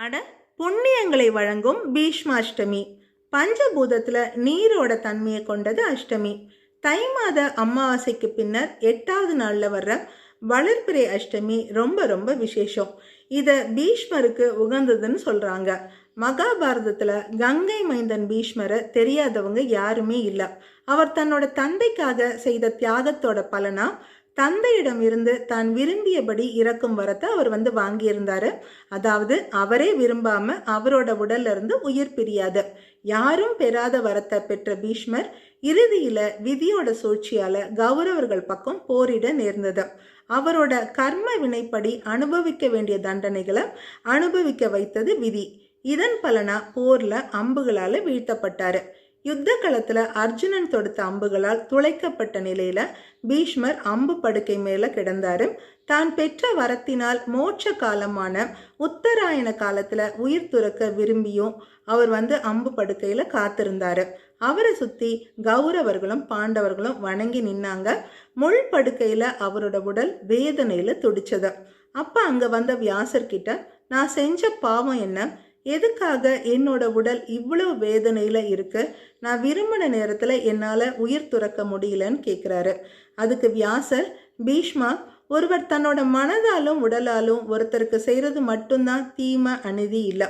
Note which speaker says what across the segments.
Speaker 1: அட, புண்ணியங்களை வழங்கும் பீஷ்மாஷ்டமி. பஞ்சபூதத்துல நீரோட தன்மையை கொண்டது அஷ்டமி. தை மாத அமாவாசைக்கு பின்னர் 8வது நாள்ல வர்ற வளர்பிறை அஷ்டமி ரொம்ப ரொம்ப விசேஷம். இத பீஷ்மருக்கு உகந்ததுன்னு சொல்றாங்க. மகாபாரதத்துல கங்கை மைந்தன் பீஷ்மரை தெரியாதவங்க யாருமே இல்லை. அவர் தன்னோட தந்தைக்காக செய்த தியாகத்தோட பலனா தந்தையிடம் இருந்து தான் விரும்பியபடி இறக்கும் வரத்தை அவர் வாங்கியிருந்தாரு. அதாவது அவரே விரும்பாம அவரோட உடல்ல இருந்து உயிர் பிரியாது. யாரும் பெறாத வரத்தை பெற்ற பீஷ்மர் இறுதியில விதியோட சூழ்ச்சியால கௌரவர்கள் பக்கம் போரிட நேர்ந்தது. அவரோட கர்ம வினைப்படி அனுபவிக்க வேண்டிய தண்டனைகளை அனுபவிக்க வைத்தது விதி. இதன் பலனா போர்ல அம்புகளால வீழ்த்தப்பட்டாரு. யுத்த களத்துல அர்ஜுனன் தொடுத்த அம்புகளால் துளைக்கப்பட்ட நிலையில பீஷ்மர் அம்பு படுக்கை மேல கிடந்தாரு. தான் பெற்ற வரத்தினால் மோட்ச காலமான உத்தராயண காலத்துல உயிர் துறக்க விரும்பியும் அவர் அம்பு படுக்கையில காத்திருந்தாரு. அவரை சுத்தி கௌரவர்களும் பாண்டவர்களும் வணங்கி நின்னாங்க. முள் படுக்கையில அவரோட உடல் வேதனையில துடிச்சது. அப்ப அங்க வந்த வியாசர்கிட்ட, நான் செஞ்ச பாவம் என்ன, எதுக்காக என்னோட உடல் இவ்வளவு வேதனையில இருக்கு, நான் விரும்பின நேரத்துல என்னால உயிர் துறக்க முடியலன்னு கேட்கிறாரு. அதுக்கு வியாசர், பீஷ்மா, ஒருவர் தன்னோட மனதாலும் உடலாலும் ஒருத்தருக்கு செய்யறது மட்டும்தான் தீமை அநீதி இல்லை.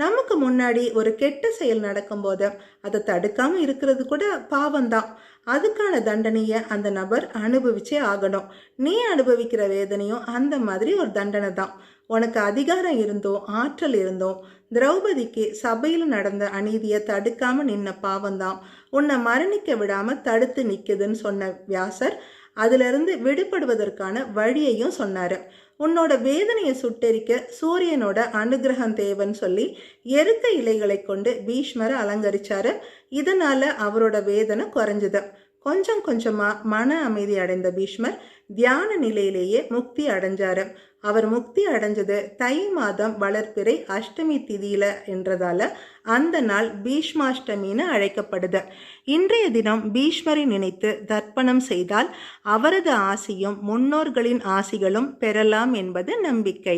Speaker 1: நமக்கு முன்னாடி ஒரு கெட்ட செயல் நடக்கும்போது அதை தடுக்காம இருக்கிறது கூட பாவம்தான். அதுக்கான தண்டனையை அந்த நபர் அனுபவிச்சே ஆகணும். நீ அனுபவிக்கிற வேதனையும் அந்த மாதிரி ஒரு தண்டனை தான். உனக்கு அதிகாரம் இருந்தோம், ஆற்றல் இருந்தோம், திரௌபதிக்கு சபையில் நடந்த அநீதியை தடுக்காம நின்ன பாவம்தான் உன்னை மரணிக்க விடாம தடுத்து நிக்குதுன்னு சொன்ன வியாசர் அதிலிருந்து விடுபடுவதற்கான வழியையும் சொன்னாரு. உன்னோட வேதனையை சுட்டெரிக்க சூரியனோட அனுகிரகம் தேவைன்னு சொல்லி எருக்க இலைகளை கொண்டு பீஷ்மரை அலங்கரிச்சாரு. இதனால அவரோட வேதனை குறைஞ்சது. கொஞ்சம் கொஞ்சமா மன அமைதி அடைந்த பீஷ்மர் தியான நிலையிலேயே முக்தி அடைஞ்சாரு. அவர் முக்தி அடைஞ்சது தை மாதம் வளர்பிறை அஷ்டமி திதியில என்றதால அந்த நாள் பீஷ்மாஷ்டமின்னு அழைக்கப்படுது. இன்றைய தினம் பீஷ்மரை நினைத்து தர்ப்பணம் செய்தால் அவரது ஆசியும் முன்னோர்களின் ஆசிகளும் பெறலாம் என்பது நம்பிக்கை.